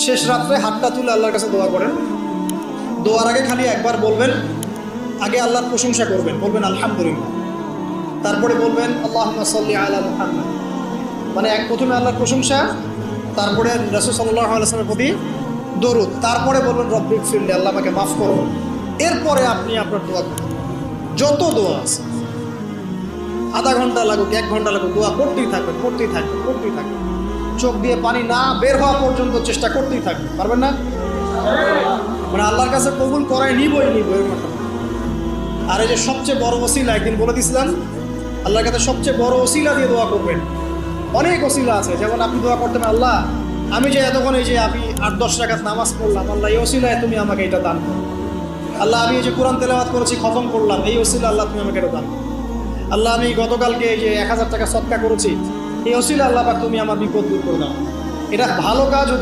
শেষ রাত্রে হাতটা তুলে আল্লাহর কাছে দোয়া করেন। দোয়ার আগে খালি একবার বলবেন, আগে আল্লাহর প্রশংসা করবেন, বলবেন আলহামদুলিল্লাহ, তারপরে বলবেন আল্লাহুম্মা সাল্লি আলা মুহাম্মাদ, মানে প্রথমে আল্লাহর প্রশংসা, তারপরে রাসূল সাল্লাল্লাহু আলাইহি ওয়াসাল্লামের প্রতি দরুদ, তারপরে বলবেন রব্বিগফিরলি, আল্লাহ আমাকে মাফ করো। এরপরে আপনি আপনার দোয়া করবেন। যত দোয়া আছে, আধা ঘন্টা লাগুক, 1 ঘন্টা লাগুক, দোয়া করতেই থাকবেন, করতেই থাকবেন, করতেই থাকবেন। চোখ দিয়ে পানি না বের হওয়া পর্যন্ত চেষ্টা করতেই থাকবেন। পারবেন না? মানে আল্লাহর কাছে কবুল করাই নিবই এর মতো। আর এই যে সবচেয়ে বড় ওসিলা, একদিন বলে দিয়েছিলাম, আল্লাহর কাছে সবচেয়ে বড় ওসিলা দিয়ে দোয়া করবেন। অনেক ওসিলা আছে, যেমন আপনি দোয়া করতেন, আল্লাহ আমি যে এতক্ষণ এই যে আমি 8-10 রাকাত নামাজ পড়লাম, আল্লাহ এই ওসিলায় তুমি আমাকে এটা দান করো। আল্লাহ আমি এই যে কোরআন তেলাওয়াত করেছি, খতম করলাম, এই ওসিলা আল্লাহ তুমি আমাকে এটা দান করো। আল্লাহ আমি গতকালকে এই যে 1000 টাকা সদকা করেছি, এই ওসিলা আল্লাহ পাক তুমি আমার বিপদ দূর করে দাও। এটা ভালো কাজ।